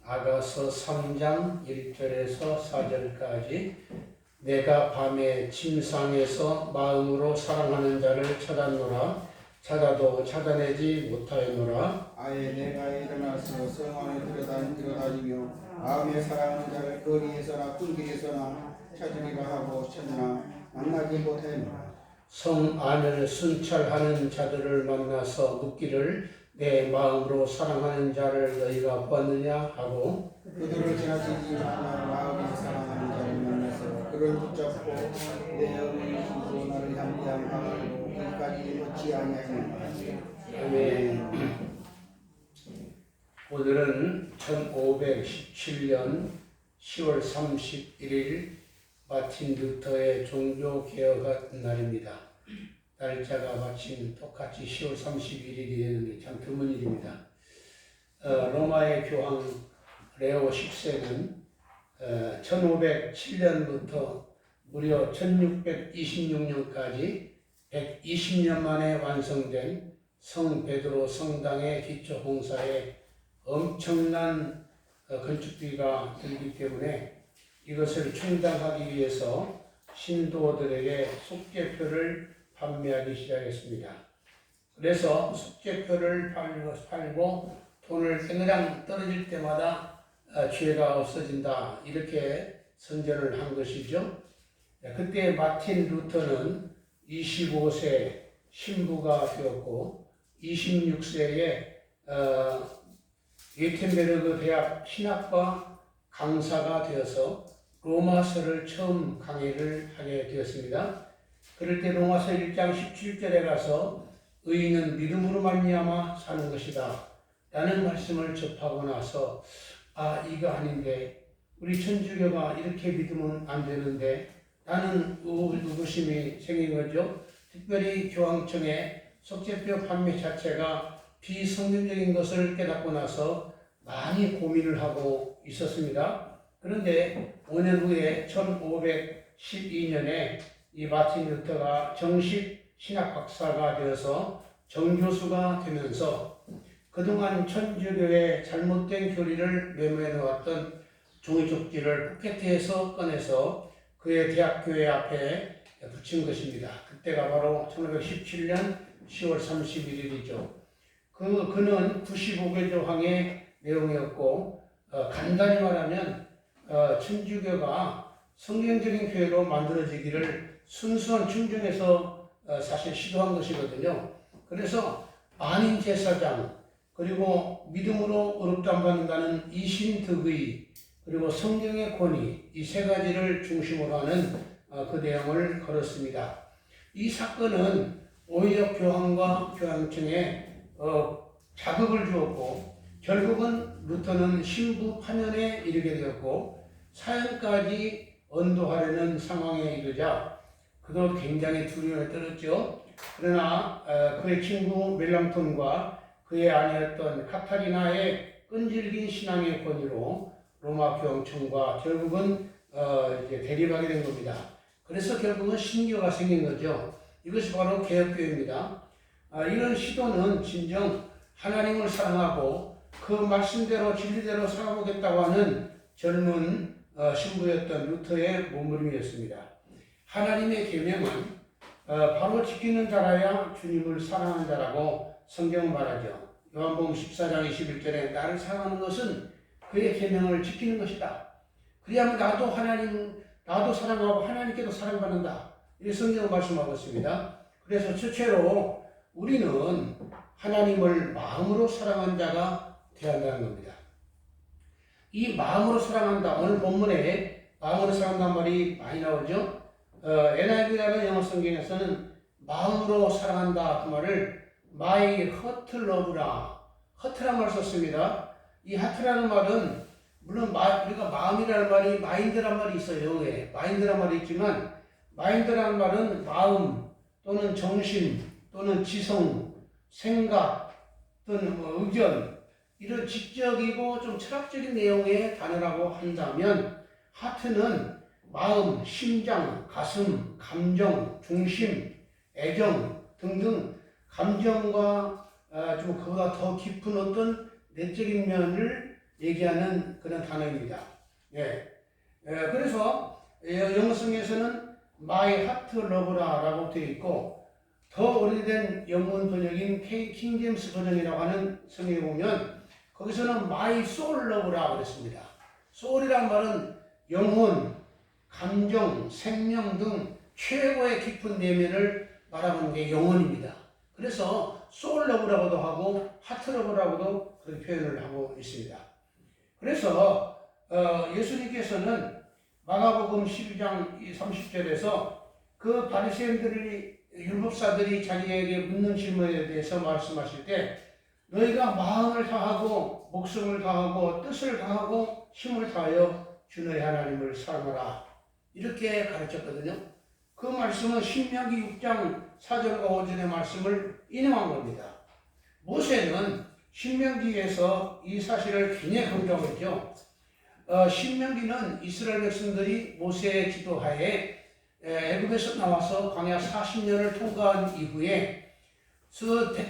아가서 3장 1절에서 4절까지 내가 밤에 침상에서 마음으로 사랑하는 자를 찾았노라. 찾아도 찾아내지 못하였노라. 아예 내가 일어나서 성 안에 들어다니며 마음에 사랑하는 자를 거리에서나 굴길에서나 찾으리라 하고 찾나 만나지 못하였노라. 성 안을 순찰하는 자들을 만나서 묻기를 내 마음으로 사랑하는 자를 너희가 보았느냐 하고 그들을 지나치지 않아 마음에 사랑하는 자를 만나서 그를 붙잡고 내 어머니 신고 나를 향하고 이까지 놓지 아니하였노라. 아멘. 오늘은 1517년 10월 31일 마틴 루터의 종교개혁한 날입니다. 날짜가 마침 똑같이 10월 31일이 되는 게 참 드문 일입니다. 로마의 교황 레오 10세는 1507년부터 무려 1626년까지 120년 만에 완성된 성 베드로 성당의 기초 공사에 엄청난 건축비가 들기 때문에 이것을 충당하기 위해서 신도들에게 속죄표를 판매하기 시작했습니다. 그래서 속죄표를 팔고 돈을 그냥 떨어질 때마다 죄가 없어진다 이렇게 선전을 한 것이죠. 그때 마틴 루터는 25세 신부가 되었고 26세에 위텐베르그 대학 신학과 강사가 되어서 로마서를 처음 강의를 하게 되었습니다. 그럴 때 로마서 1장 17절에 가서 의인은 믿음으로 말미암아 사는 것이다 라는 말씀을 접하고 나서 이거 아닌데 우리 천주교가 이렇게 믿으면 안 되는데 라는 의구심이 생긴 거죠. 특별히 교황청의 속죄표 판매 자체가 비성경적인 것을 깨닫고 나서 많이 고민을 하고 있었습니다. 그런데 5년 후에 1512년에 이 마틴 루터가 정식 신학 박사가 되어서 정교수가 되면서 그동안 천주교의 잘못된 교리를 메모해 놓았던 종이쪽지를 포켓에서 꺼내서 그의 대학교회 앞에 붙인 것입니다. 그때가 바로 1517년 10월 31일이죠. 그는 95개 조항의 내용이었고 간단히 말하면 천주교가 성경적인 교회로 만들어지기를 순수한 충정에서 사실 시도한 것이거든요. 그래서 만인 제사장 그리고 믿음으로 의롭다 받는다는 이신득의 그리고 성경의 권위 이 세 가지를 중심으로 하는 그 내용을 걸었습니다. 이 사건은 오히려 교황과 교황청에 자극을 주었고 결국은 루터는 신부 파면에 이르게 되었고 사형까지 언도하려는 상황에 이르자 그도 굉장히 두려움에 떨었죠. 그러나 그의 친구 멜랑톤과 그의 아내였던 카타리나의 끈질긴 신앙의 권위로 로마 교황청과 결국은 이제 대립하게 된 겁니다. 그래서 결국은 신교가 생긴 거죠. 이것이 바로 개혁교회입니다. 이런 시도는 진정 하나님을 사랑하고 그 말씀대로 진리대로 살아보겠다고 하는 젊은 신부였던 루터의 몸부림이었습니다. 하나님의 계명은 바로 지키는 자라야 주님을 사랑하는 자라고 성경은 말하죠. 요한복음 14장 21절에 나를 사랑하는 것은 그의 계명을 지키는 것이다. 그리하면 나도 사랑하고 하나님께도 사랑받는다. 이렇게 성경은 말씀하고 있습니다. 그래서 최초로 우리는 하나님을 마음으로 사랑한 자가 되어야 한다는 겁니다. 이 마음으로 사랑한다. 오늘 본문에 마음으로 사랑한다는 말이 많이 나오죠. NIV라는 영어 성경에서는 마음으로 사랑한다 그 말을 My heart love라 허트라는 말을 썼습니다. 이 하트라는 말은 물론 우리가 마음이라는 말이 마인드란 말이 있어요. 영어에 마인드란 말이 있지만 마인드라는 말은 마음 또는 정신 또는 지성 생각 또는 의견 이런 지적이고 좀 철학적인 내용의 단어라고 한다면 하트는 마음, 심장, 가슴, 감정, 중심, 애정 등등 감정과 좀 그보다 더 깊은 어떤 내적인 면을 얘기하는 그런 단어입니다. 예. 그래서 영어성에서는 My Heart Love라고 되어 있고, 더 오래된 영문 번역인 킹제임스 번역이라고 하는 성경에 보면 거기서는 My Soul Love라고 그랬습니다. soul이란 말은 영혼, 감정, 생명 등 최고의 깊은 내면을 말하는 게 영혼입니다. 그래서 soul love라고도 하고 heart love라고도 그렇게 표현을 하고 있습니다. 그래서 예수님께서는 마가복음 12장 30절에서 그 바리새인들이 율법사들이 자기에게 묻는 질문에 대해서 말씀하실 때 너희가 마음을 다하고 목숨을 다하고 뜻을 다하고 힘을 다하여 주 너희 하나님을 사랑하라 이렇게 가르쳤거든요. 그 말씀은 신명기 6장 4절과 5절의 말씀을 인용한 겁니다. 모세는 신명기에서 이 사실을 굉장히 강조하고 있죠. 신명기는 이스라엘 백성들이 모세의 지도하에 애굽에서 나와서 광야 40년을 통과한 이후에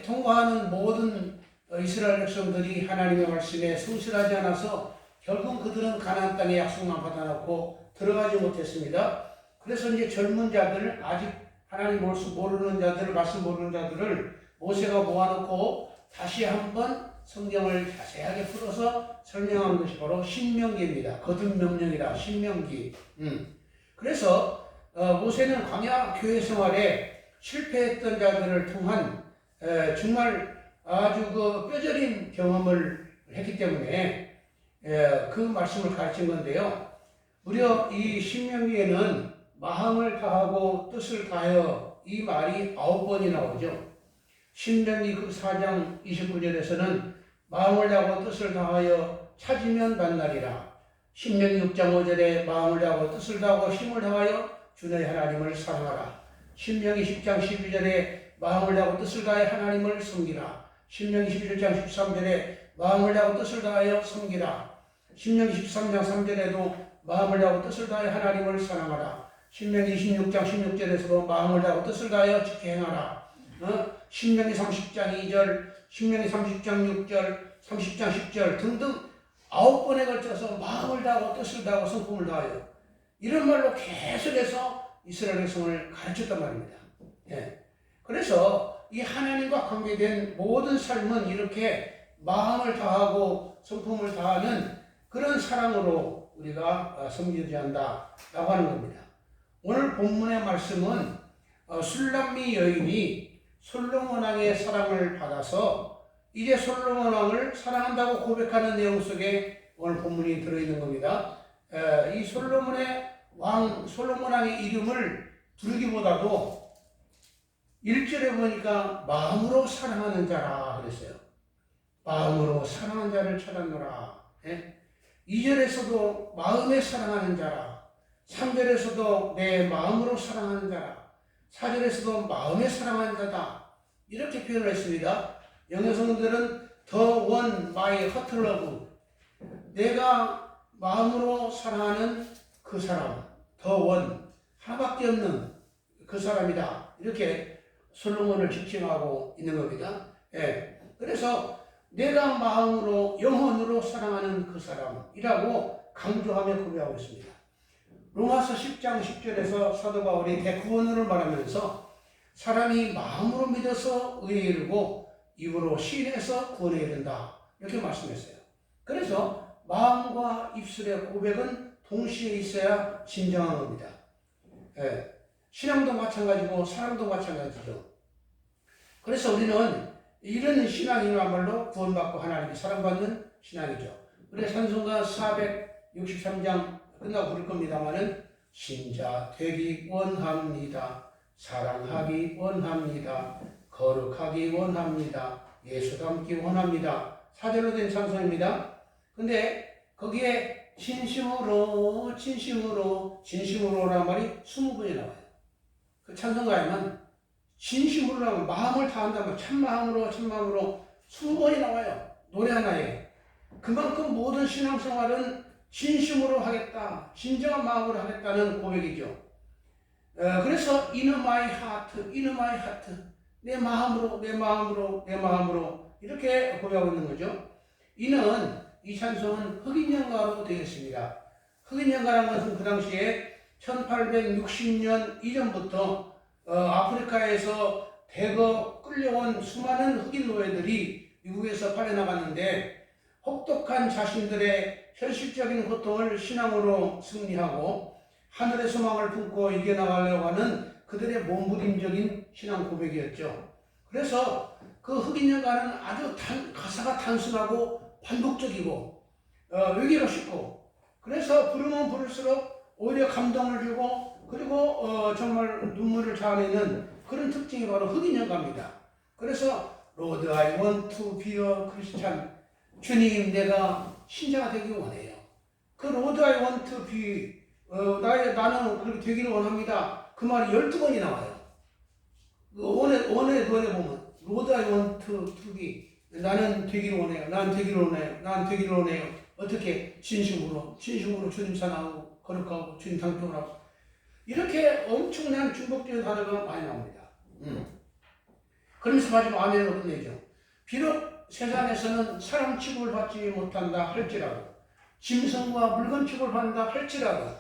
통과하는 모든 이스라엘 백성들이 하나님의 말씀에 성실하지 않아서 결국 그들은 가나안 땅의 약속만 받아놓고 들어가지 못했습니다. 그래서 이제 젊은 자들, 아직 하나님 모르는 자들, 말씀 모르는 자들을 모세가 모아놓고 다시 한번 성경을 자세하게 풀어서 설명한 것이 바로 신명기입니다. 거듭 명령이라 신명기. 그래서 모세는 광야 교회 생활에 실패했던 자들을 통한 정말 아주 그 뼈저린 경험을 했기 때문에 그 말씀을 가르친 건데요. 무려 이 신명기에는 마음을 다하고 뜻을 다하여 이 말이 9번이 나오죠. 신명기 4장 29절에서는 마음을 다하고 뜻을 다하여 찾으면 만나리라. 신명기 6장 5절에 마음을 다하고 뜻을 다하고 힘을 다하여 주 너희 하나님을 사랑하라. 신명기 10장 12절에 마음을 다하고 뜻을 다하여 하나님을 섬기라. 신명기 11장 13절에 마음을 다하고 뜻을 다하여 섬기라. 신명기 13장 3절에도 마음을 다하고 뜻을 다하여 하나님을 사랑하라. 신명기 26장 16절에서도 마음을 다하고 뜻을 다하여 지켜 행하라. 신명기 30장 2절, 신명기 30장 6절, 30장 10절 등등 9번에 걸쳐서 마음을 다하고 뜻을 다하고 성품을 다하여 이런 말로 계속해서 이스라엘 백성을 가르쳤단 말입니다. 예. 그래서 이 하나님과 관계된 모든 삶은 이렇게 마음을 다하고 성품을 다하는 그런 사랑으로 우리가 섬기지 한다라고 하는 겁니다. 오늘 본문의 말씀은 술람미 여인이 솔로몬 왕의 사랑을 받아서 이제 솔로몬 왕을 사랑한다고 고백하는 내용 속에 오늘 본문이 들어있는 겁니다. 이 솔로몬 왕의 이름을 부르기보다도 1절에 보니까 마음으로 사랑하는 자라 그랬어요. 마음으로 사랑하는 자를 찾았노라. 2절에서도 마음에 사랑하는 자라. 3절에서도 내 마음으로 사랑하는 자라. 4절에서도 마음에 사랑하는 자다. 이렇게 표현을 했습니다. 영어 성들은 The one my heart love. 내가 마음으로 사랑하는 그 사람. The one. 하나밖에 없는 그 사람이다. 이렇게 솔로몬을 지칭하고 있는 겁니다. 예. 그래서 내가 마음으로 영혼으로 사랑하는 그 사람이라고 강조하며 고백하고 있습니다. 로마서 10장 10절에서 사도 바울이 대구원을 말하면서 사람이 마음으로 믿어서 의에 이르고 입으로 시인해서 구원에 이른다 이렇게 말씀했어요. 그래서 마음과 입술의 고백은 동시에 있어야 진정한 겁니다. 예. 신앙도 마찬가지고 사랑도 마찬가지죠. 그래서 우리는 이런 신앙이야말로 구원받고 하나님께 사랑받는 신앙이죠. 우리 찬송가 463장 끝나고 부를 겁니다만은 신자 되기 원합니다. 사랑하기 원합니다. 거룩하기 원합니다. 예수 닮기 원합니다. 4절로 된 찬송입니다. 근데 거기에 진심으로라는 말이 20번이 나와요. 그 찬송가에는 진심으로라고 마음을 다한다면 참마음으로 20번이 나와요. 노래 하나에. 그만큼 모든 신앙생활은 진심으로 하겠다, 진정한 마음으로 하겠다는 고백이죠. 그래서 in my heart, 내 마음으로 이렇게 고백하고 있는 거죠. 이는 이 찬송은 흑인연가로 되어 있습니다. 흑인연가라는 것은 그 당시에 1860년 이전부터 아프리카에서 대거 끌려온 수많은 흑인 노예들이 미국에서 팔려나갔는데 혹독한 자신들의 현실적인 고통을 신앙으로 승리하고 하늘의 소망을 품고 이겨나가려고 하는 그들의 몸부림적인 신앙 고백이었죠. 그래서 그 흑인연가는 아주 가사가 단순하고 반복적이고 외기로 쉽고, 그래서 부르면 부를수록 오히려 감동을 주고 그리고 정말 눈물을 자아내는 그런 특징이 바로 흑인연가입니다. 그래서 Lord, I want to be a Christian. 주님, 내가 신자가 되기 원해요. 그 Lord, I want to be, 나는 그렇게 되기를 원합니다. 그 말이 12번이 나와요. 원의 노래 보면 Lord, I want to be. 나는 되기를 원해요. 난 되기를 원해요. 난 되기를 원해요. 어떻게? 진심으로 주님 사랑하고 거룩하고 주님 당통을 하고, 이렇게 엄청난 중복되는 단어가 많이 나옵니다. 그러면서 마지막 아멘으로 끝내죠. 비록 세상에서는 사람 취급을 받지 못한다 할지라도, 짐승과 물건 취급을 받는다 할지라도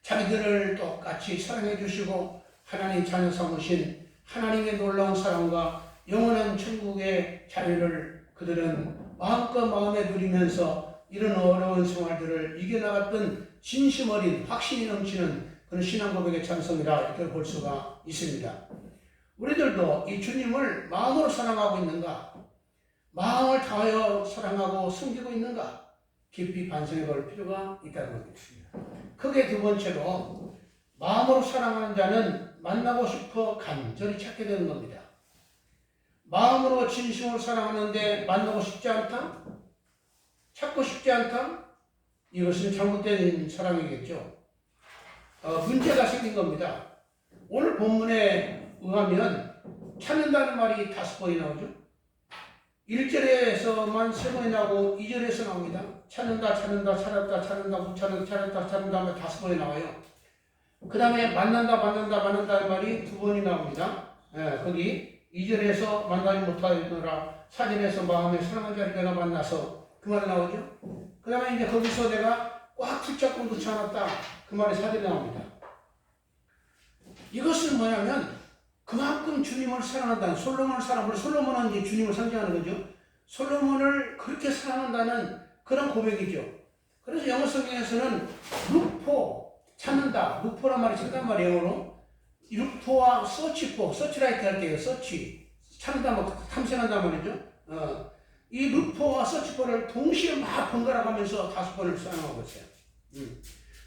자기들을 똑같이 사랑해 주시고 하나님 자녀 삼으신 하나님의 놀라운 사랑과 영원한 천국의 자유를 그들은 마음껏 마음에 누리면서 이런 어려운 생활들을 이겨나갔던 진심 어린 확신이 넘치는 그런 신앙 고백의 찬송이라 이렇게 볼 수가 있습니다. 우리들도 이 주님을 마음으로 사랑하고 있는가? 마음을 다하여 사랑하고 섬기고 있는가? 깊이 반성해 볼 필요가 있다는 겁니다. 크게 두 번째로, 마음으로 사랑하는 자는 만나고 싶어 간절히 찾게 되는 겁니다. 마음으로 진심으로 사랑하는데 만나고 싶지 않다? 찾고 싶지 않다? 이것은 잘못된 사랑이겠죠. 문제가 생긴 겁니다. 오늘 본문에 의하면 찾는다는 말이 5번이 나오죠. 1절에서만 3번이 나오고 2절에서 나옵니다. 찾는다, 찾았다, 찾는다, 못 찾는다, 찾는다 하면 5번이 나와요. 그 다음에 만난다는 말이 2번이 나옵니다. 거기 2절에서 만나지 못하더라, 4절에서 마음에 사랑한 자를 내가 만나서, 그 말이 나오죠. 그 다음에 이제 거기서 내가 꽉 붙잡고 놓지 않았다, 그 말이 4절에 나옵니다. 이것은 뭐냐면 그만큼 주님을 사랑한다는, 솔로몬은 이제 주님을 상징하는 거죠. 솔로몬을 그렇게 사랑한다는 그런 고백이죠. 그래서 영어 성경에서는 루포, 찾는다, 루포란 말이 찾는단 말이에요. 영어로 루포와 서치라이트 할 때요. 찾는다, 뭐 탐색한단 말이죠. 이 루포와 서치포를 동시에 막 번갈아 가면서 5번을 사용하고 있어요.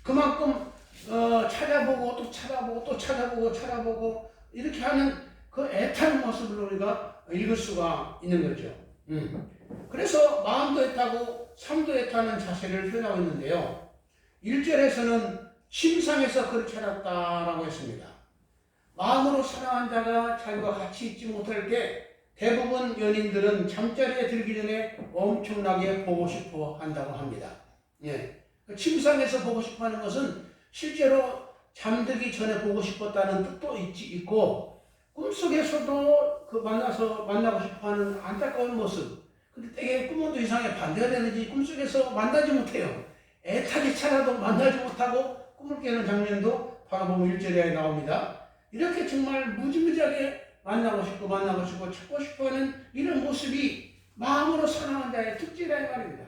그만큼 찾아보고 또 찾아보고 또 찾아보고 이렇게 하는 그 애타는 모습을 우리가 읽을 수가 있는 거죠. 그래서 마음도 애타고 삶도 애타는 자세를 표현하고 있는데요. 1절에서는 심상에서 그를 찾았다라고 했습니다. 마음으로 사랑한 자가 자기와 같이 있지 못할 때 대부분 연인들은 잠자리에 들기 전에 엄청나게 보고 싶어 한다고 합니다. 침상에서 보고 싶어 하는 것은 실제로 잠들기 전에 보고 싶었다는 뜻도 있고, 꿈속에서도 그 만나고 싶어 하는 안타까운 모습. 근데 때에 꿈은 또 이상하게 반대가 되는지 꿈속에서 만나지 못해요. 애타게 찾아도 만나지 못하고 꿈을 깨는 장면도 바로 보면 1절에 나옵니다. 이렇게 정말 무지무지하게 만나고 싶고 찾고 싶어 하는 이런 모습이 마음으로 사랑하는 자의 특징이라 이 말입니다.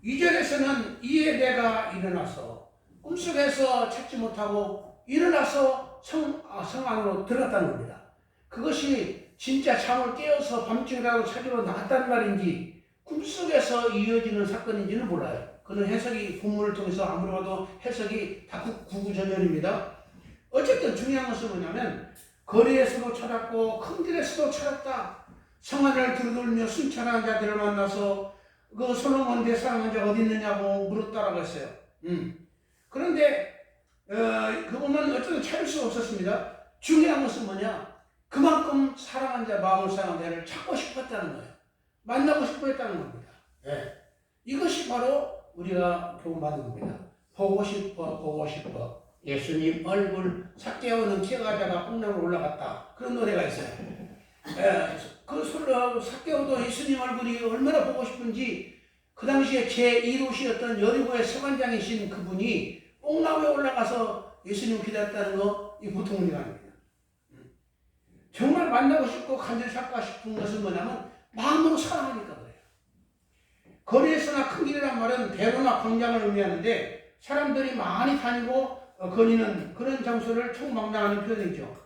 2절에서는 이에 내가 일어나서 꿈속에서 찾지 못하고 일어나서 성 안으로 들어갔다는 겁니다. 그것이 진짜 잠을 깨어서 밤중이라도 찾으러 나갔다는 말인지 꿈속에서 이어지는 사건인지는 몰라요. 그는 해석이 본문을 통해서 아무리 봐도 해석이 다 구구절절입니다. 어쨌든 중요한 것은 뭐냐면 거리에서도 찾았고 큰 길에서도 찾았다. 성 안을 두루돌며 순찰하는 자들을 만나서 그 솔로몬 내 사랑한 자가 어디 있느냐고 물었다라고 했어요. 그런데 그 보면 어쨌든 찾을 수가 없었습니다. 중요한 것은 뭐냐? 그만큼 사랑한 자, 마음을 사랑한 자를 찾고 싶었다는 거예요. 만나고 싶어 했다는 겁니다. 이것이 바로 우리가 교훈받는 겁니다. 보고 싶어. 예수님 얼굴 삭개오는 제가자가 풍랑으로 올라갔다. 그런 노래가 있어요. 그 삭개오도 예수님 얼굴이 얼마나 보고 싶은지 그 당시에 제1호시였던 여리고의 서관장이신 그분이 뽕나무에 올라가서 예수님 기다렸다는 거, 이 보통 일이 아닙니다. 정말 만나고 싶고 간절히 찾고 싶은 것은 뭐냐면 마음으로 사랑하니까 그래요. 거리에서나 큰 길이란 말은 대로나 광장을 의미하는데 사람들이 많이 다니고 거니는 그런 장소를 총망라하는 표현이죠.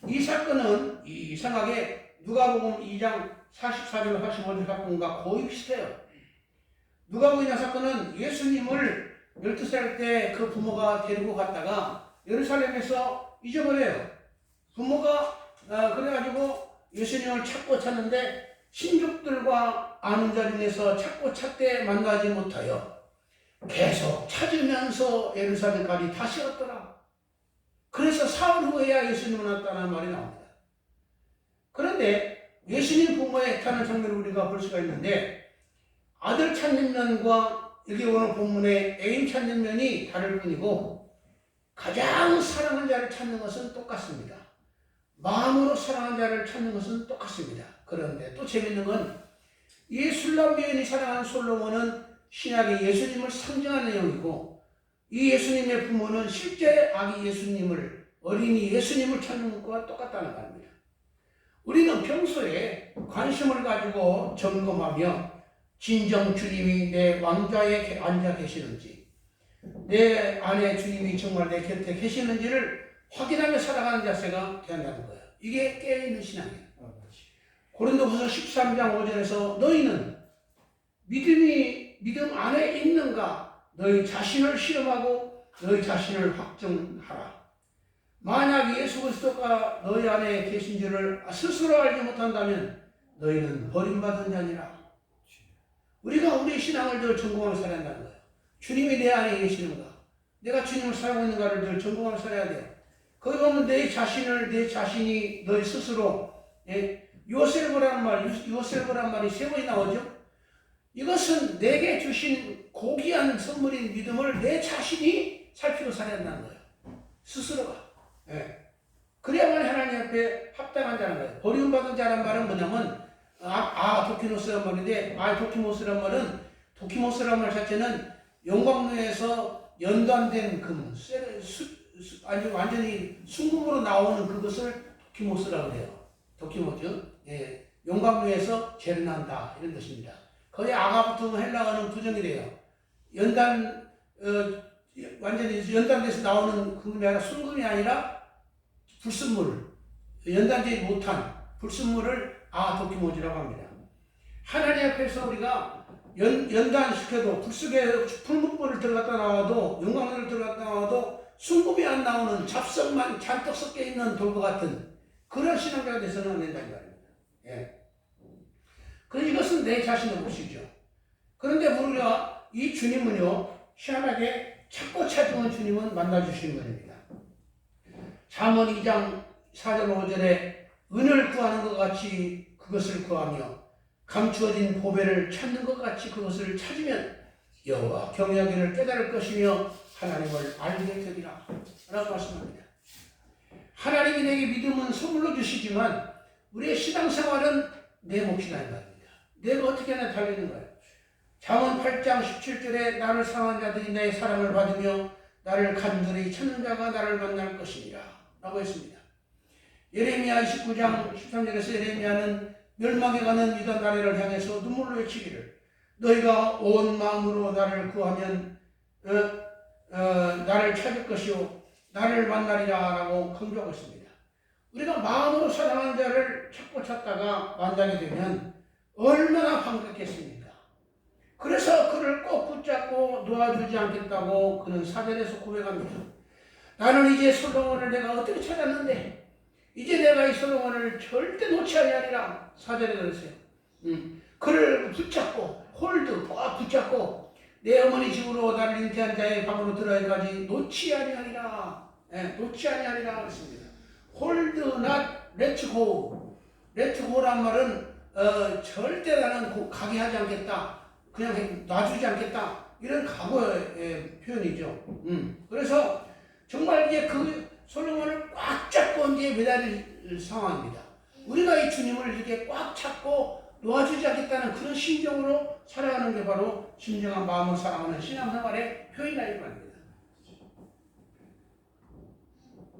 이 사건은 이상하게 누가복음 2장 44절 45절 사건과 거의 비슷해요. 누가복음 2장 사건은 예수님을 12살 때 그 부모가 데리고 갔다가 예루살렘에서 잊어버려요. 부모가 그래가지고 예수님을 찾고 찾는데 신족들과 아는 자 중에서 찾고 찾되 만나지 못하여 계속 찾으면서 예루살렘까지 다시 왔더라. 그래서 사흘 후에야 예수님을 만났다는 말이 나옵니다. 그런데 예수님 부모의 애타는 장면을 우리가 볼 수가 있는데 아들 찾는 면과 여기 오늘 본문의 애인 찾는 면이 다를 뿐이고 가장 사랑하는 자를 찾는 것은 똑같습니다. 마음으로 사랑하는 자를 찾는 것은 똑같습니다. 그런데 또 재밌는 건 이 술람 여인이 사랑하는 솔로몬은 신약의 예수님을 상징하는 내용이고 이 예수님의 부모는 실제 아기 예수님을 어린이 예수님을 찾는 것과 똑같다는 말입니다. 우리는 평소에 관심을 가지고 점검하며 진정 주님이 내 왕좌에 앉아 계시는지 내 안에 주님이 정말 내 곁에 계시는지를 확인하며 살아가는 자세가 되어야하는 거예요. 이게 깨어있는 신앙이에요. 고린도후서 13장 5절에서 너희는 믿음 안에 있는가 너희 자신을 시험하고 너희 자신을 확정하라. 만약 예수 그리스도가 너희 안에 계신 줄을 스스로 알지 못한다면 너희는 버림받은 자니라. 우리가 우리의 신앙을 늘 점검하며 살아야 한다는 거예요. 주님이 내 안에 계시는가, 내가 주님을 사랑하고 있는가를 늘 점검하며 살아야 돼요. 거기 보면 내 자신이 너희 스스로 요셀브라는 말이 세 번이 나오죠. 이것은 내게 주신 고귀한 선물인 믿음을 내 자신이 살피고 살아야 한다는 거예요. 스스로가. 그래야만 하나님 앞에 합당한 자라는 거예요. 버림받은 자란 말은 뭐냐면 도키모스란 말인데 도키모스란 말 자체는 영광로에서 연단된 금, 완전히 순금으로 나오는 그것을 도키모스라고 해요. 도키모스. 용광로에서 재련한다 이런 뜻입니다. 거의 아가부터 헬라어는 부정이래요. 완전히 연단돼서 나오는 금이 아니라 순금이 아니라 불순물, 연단되지 못한 불순물을 도키모지라고 합니다. 하나님 앞에서 우리가 연단시켜도 불문물을 들어갔다 나와도 용광로를 들어갔다 나와도 순금이 안 나오는 잡성만 잔뜩 섞여 있는 돌과 같은 그런 신앙자가 돼서는 안 된다는 말입니다. 그래서 이것은 내 자신의 몫이죠. 그런데 우리가 이 주님은요, 희한하게 찾고 찾으면 주님은 만나주시는 분입니다. 잠언 2장 4절 5절에 은을 구하는 것 같이 그것을 구하며 감추어진 보배를 찾는 것 같이 그것을 찾으면 여호와 경외하기를 깨달을 것이며 하나님을 알게 되리라 라고 말씀합니다. 하나님이 내게 믿음은 선물로 주시지만 우리의 신앙생활은 내 몫이다 이 말입니다. 내가 어떻게 하나 달리는 거예요. 잠언 8장 17절에 나를 사랑하는 자들이 내 사랑을 받으며 나를 간절히 찾는 자가 나를 만날 것이니라 라고 했습니다. 예레미야 29장 13절에서 예레미야는 멸망에 가는 유다 나라를 향해서 눈물로 외치기를 너희가 온 마음으로 나를 구하면 나를 찾을 것이요 나를 만나리라 라고 강조하고 있습니다. 우리가 마음으로 사랑하는 자를 찾고 찾다가 만나게 되면 얼마나 반갑겠습니까? 그래서 그를 꼭 붙잡고 놓아주지 않겠다고 그는 사절에서 고백합니다. 나는 이제 솔로몬을 내가 어떻게 찾았는데 이제 내가 이 솔로몬을 절대 놓지 아니하리라. 사절에 그랬어요. 그를 붙잡고 꽉 붙잡고 내 어머니 집으로 나를 잉태한 자의 방으로 들어가기까지 놓지 아니하리라. 놓지 아니하리라 그랬습니다. hold not let go. let go란 말은 절대 나는 가게 하지 않겠다. 그냥 놔주지 않겠다. 이런 각오의 표현이죠. 그래서 정말 이제 그 솔로몬을 꽉 잡고 이제 매달릴 상황입니다. 우리가 이 주님을 이렇게 꽉 잡고 놓아주지 않겠다는 그런 심정으로 살아가는 게 바로 진정한 마음으로 살아가는 신앙생활의 표현이라는 말입니다.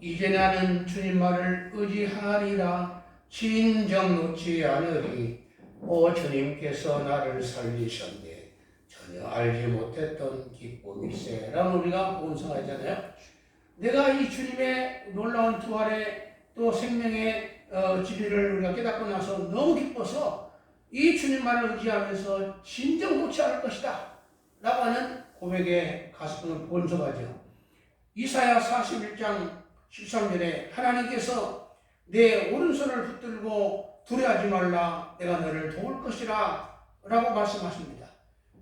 이제 나는 주님 말을 의지하리라 진정 놓지 않으리. 오 주님께서 나를 살리셨네 전혀 알지 못했던 기쁨일세 라고 우리가 본성하잖아요. 내가 이 주님의 놀라운 부활의 또 생명의 진리를 우리가 깨닫고 나서 너무 기뻐서 이 주님만을 의지하면서 진정 놓지 않을 것이다 라고 하는 고백의 가슴은 본성하죠. 이사야 41장 13절에 하나님께서 내 오른손을 붙들고 두려워하지 말라 내가 너를 도울 것이라 라고 말씀하십니다.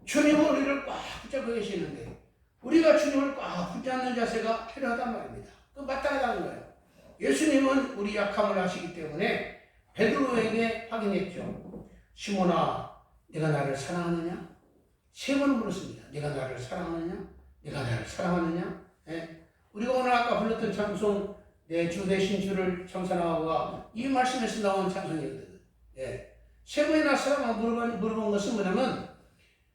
주님은 우리를 꽉 붙잡고 계시는데 우리가 주님을 꽉 붙잡는 자세가 필요하단 말입니다. 그 마땅하다는 거예요. 예수님은 우리 약함을 아시기 때문에 베드로에게 확인했죠. 시몬아 내가 나를 사랑하느냐? 3번 물었습니다. 내가 나를 사랑하느냐? 내가 나를 사랑하느냐? 예? 우리가 오늘 아까 불렀던 찬송 내 주 대신 주를 청산하고가 이 말씀에서 나온 찬송이거든. 예. 3번이나 사랑하고 물어본 것은 뭐냐면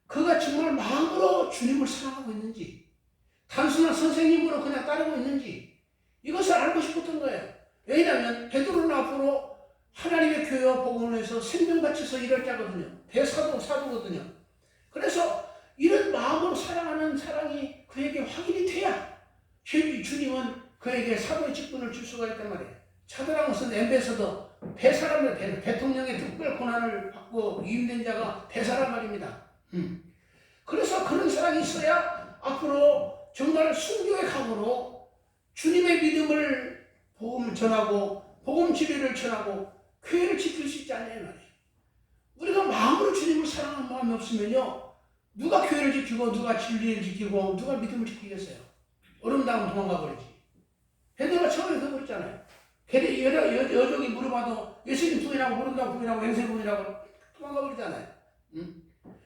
그가 정말 마음으로 주님을 사랑하고 있는지 단순한 선생님으로 그냥 따르고 있는지 이것을 알고 싶었던 거예요. 왜냐하면 베드로는 앞으로 하나님의 교회와 복음을 위해서 생명 바쳐서 일할 자거든요. 대사도 사도거든요. 그래서 이런 마음으로 사랑하는 사랑이 그에게 확인이 돼야 주님은 그에게 사도의 직분을 줄 수가 있단 말이에요. 차도라는 것은 엠베서더, 대사람을 대통령의 특별 권한을 받고 위임된 자가 대사란 말입니다. 그래서 그런 사랑이 있어야 앞으로 정말 순교의 각오로 주님의 믿음을 복음을 전하고 복음 진리를 전하고 교회를 지킬 수 있지 않냐는 말이에요. 우리가 마음으로 주님을 사랑하는 마음이 없으면요 누가 교회를 지키고 누가 진리를 지키고 누가 믿음을 지키겠어요. 어른다면 도망가 버리지. 베드로가 처음에 그랬잖아요. 여종이 물어봐도 예수님 부인하고 모른다고 부인하고 맹세 부인하고 도망가 버리잖아요.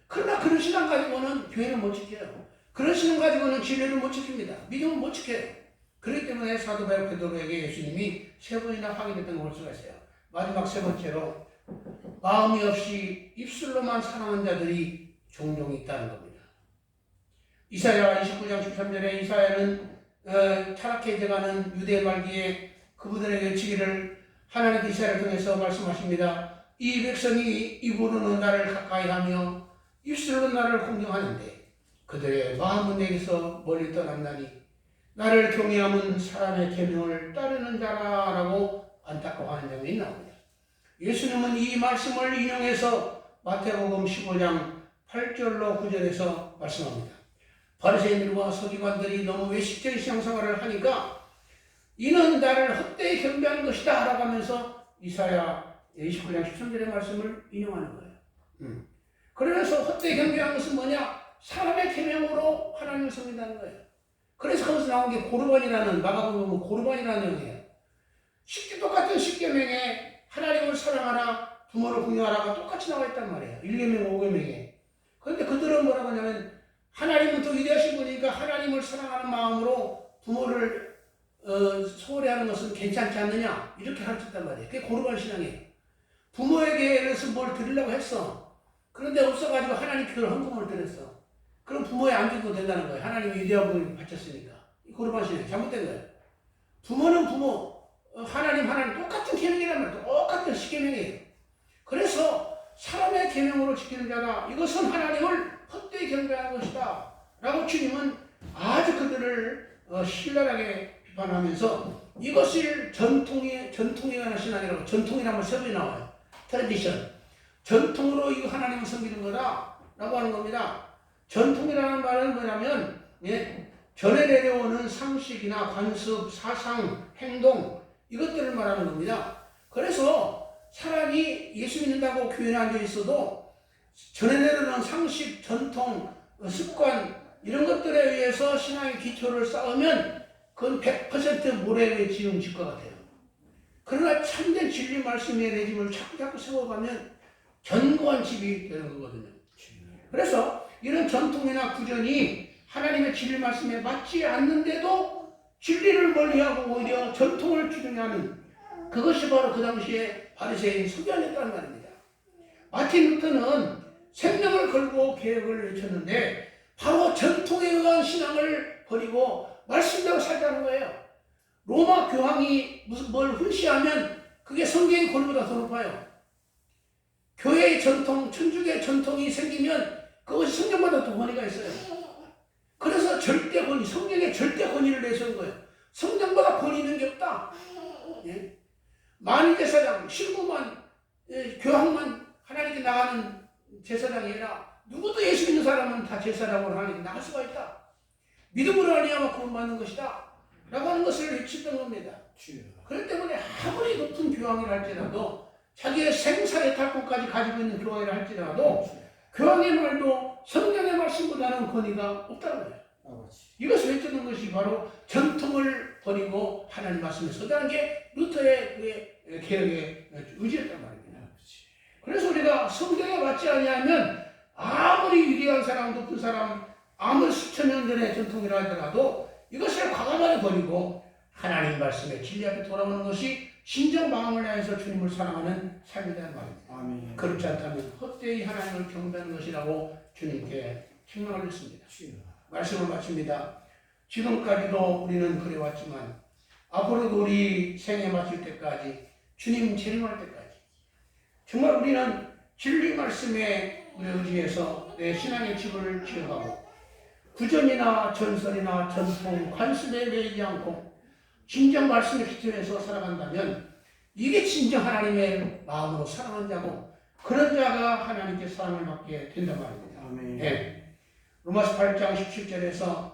그러나 그런 신앙 가지고는 교회를 못 지켜요. 그런 신앙 가지고는 진리를 못 지킵니다. 믿음을 못 지켜요. 그렇기 때문에 사도 바울 베드로에게 예수님이 3번이나 확인했던 걸 볼 수가 있어요. 마지막 3번째로 마음이 없이 입술로만 사랑하는 자들이 종종 있다는 겁니다. 이사야 29장 13절에 이사야는 타락해져가는 유대 말기에 그분들에게 외치기를 하나님께 이사야를 통해서 말씀하십니다. 이 백성이 입으로는 나를 가까이하며 입술로 나를 공경하는데 그들의 마음은 내게서 멀리 떠났나니 나를 경외함은 사람의 계명을 따르는 자라라고 안타까워하는 장면이 나옵니다. 예수님은 이 말씀을 인용해서 마태복음 15장 8절로 9절에서 말씀합니다. 바리새인들과 서기관들이 너무 외식적인 신앙생활을 하니까 이는 나를 헛되이 경배하는 것이다 라고 하면서 이사야 29장 13절의 말씀을 인용하는 거예요. 그러면서 헛되이 경배하는 것은 뭐냐? 사람의 계명으로 하나님을 섬긴다는 거예요. 그래서 거기서 나온 게 고르반이라는 마가복음 고르반이라는 내용이에요. 똑같은 10계명에 하나님을 사랑하라 부모를 공경하라가 똑같이 나와 있단 말이에요. 1계명 5계명에. 그런데 그들은 뭐라고 하냐면 하나님은 더 위대하신 분이니까 하나님을 사랑하는 마음으로 부모를 소홀히 하는 것은 괜찮지 않느냐 이렇게 가르쳤단 말이에요. 그게 고르반 신앙이에요. 부모에게 예를 들어서 뭘 드리려고 했어. 그런데 없어가지고 하나님께 그걸 헌금을 드렸어. 그럼 부모에 안 줘도 된다는 거예요. 하나님이 위대한 분을 바쳤으니까. 고르반 신앙이 잘못된 거예요. 부모는 부모, 하나님 똑같은 계명이란 말이에요. 똑같은 10계명이에요. 그래서 사람의 계명으로 지키는 자가 이것은 하나님을 헛되이 경배하는 것이다 라고 주님은 아주 그들을 신랄하게 비판하면서 이것을 전통에 관한 신앙이라고 전통이라는 말 나와요. 트래디션. 전통으로 이거 하나님을 섬기는 거다 라고 하는 겁니다. 전통이라는 말은 뭐냐면 전해 내려오는 상식이나 관습, 사상, 행동 이것들을 말하는 겁니다. 그래서 사람이 예수 믿는다고 교회에 앉아 있어도 전해 내려오는 상식, 전통, 습관 이런 것들에 의해서 신앙의 기초를 쌓으면 그건 100% 모래 위에 지은 집과 같아요. 그러나 참된 진리 말씀의 내 집을 자꾸 세워가면 견고한 집이 되는 거거든요. 그래서 이런 전통이나 구전이 하나님의 진리 말씀에 맞지 않는데도 진리를 멀리하고 오히려 전통을 추종하는 그것이 바로 그 당시에 바리새인 서기관이었다는 말입니다. 마틴 루터는 생명을 걸고 개혁을 외쳤는데 바로 전통에 의한 신앙을 버리고 말씀대로 살자는 거예요. 로마 교황이 무슨 뭘 훈시하면 그게 성경의 권위보다 더 높아요. 교회의 전통, 천주교의 전통이 생기면 그것이 성경보다 더 권위가 있어요. 그래서 절대 권위, 성경의 절대 권위를 내세운 거예요. 성경보다 권위 있는 게 없다. 예? 만인제사장, 신부만, 교황만 하나님께 나가는 제사장이 아니라 누구도 예수 믿는 사람은 다 제사장으로 하나님께 나갈 수가 있다. 믿음으로 말미암아 구원받는 것이다. 라고 하는 것을 외쳤던 겁니다. 그렇기 때문에 아무리 높은 교황이라 할지라도 자기의 생사의 탈권까지 가지고 있는 교황이라 할지라도 교황의 말도 성경의 말씀보다는 권위가 없다는 거예요. 이것을 외쳤던 것이 바로 전통을 버리고 하나님 말씀에 서자는 게 루터의 그 개혁의 의지였단 말입니다. 그래서 우리가 성경에 맞지 아니하면 아무리 위대한 사람, 높은 사람, 아무리 수천 년 전의 전통이라 하더라도 이것을 과감하게 버리고 하나님 말씀에 진리 앞에 돌아오는 것이 신정 마음을 다해서 주님을 사랑하는 삶이라는 말입니다. 아멘. 그렇지 않다면 헛되이 하나님을 경배하는 것이라고 주님께 책망을 했습니다. 말씀을 마칩니다. 지금까지도 우리는 그래왔지만 앞으로도 우리 생에 마칠 때까지 주님 재림할 때까지 정말 우리는 진리 말씀에 의지해서 내 신앙의 집을 지어가고 구전이나 전설이나 전통, 관습에 매이지 않고 진정 말씀에 기초해서 살아간다면 이게 진정 하나님의 마음으로 사랑한 자고 그런 자가 하나님께 사랑을 받게 된단 말입니다. 아멘. 네. 로마서 8장 17절에서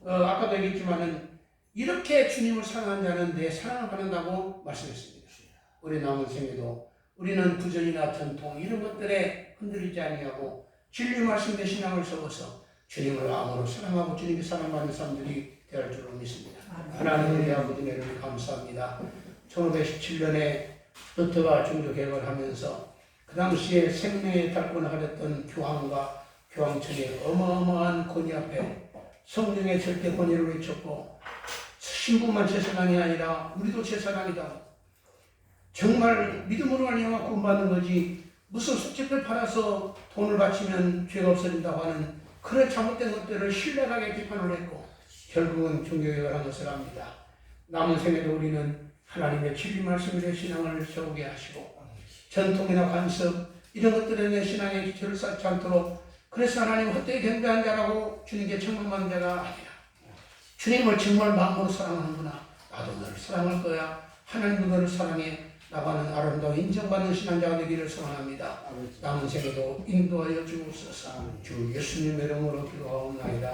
아까도 얘기했지만은 이렇게 주님을 사랑한 자는 내 사랑을 받는다고 말씀했습니다. 우리 남은 생에도 우리는 구전이나 전통 이런 것들에 흔들리지 아니하고 진리 말씀 내 신앙을 세워서 주님을 마음으로 사랑하고 주님이 사랑받는 사람들이 되어 줄로 믿습니다. 하나님 우리 아버지 내를 감사합니다. 1517년에 루터가 종교개혁을 하면서 그 당시에 생명의 탈권을 하렸던 교황과 교황청의 어마어마한 권위 앞에 성령의 절대 권위를 외쳤고 신부만 제사장이 아니라 우리도 제사장이다. 정말 믿음으로 말미암아 구원받는 거지 무슨 숙제를 팔아서 돈을 바치면 죄가 없어진다고 하는 그런 잘못된 것들을 신랄하게 비판을 했고 결국은 종교개혁을 한 것을 압니다. 남은 생에도 우리는 하나님의 진리 말씀의 신앙을 세우게 하시고 전통이나 관습 이런 것들에 대한 신앙의 기초를 쌓지 않도록 그래서 하나님 헛되이 경배한 자라고 주님께 청망받는 자가 아니라 주님을 정말 마음으로 사랑하는구나. 나도 너를 사랑할 거야. 하나님도 너를 사랑해. 나가는 아름다운 인정받는 신앙자가 되기를 소원합니다. 남은 생에도 인도하여 주옵소서. 주 예수님의 이름으로 기도하옵나이다.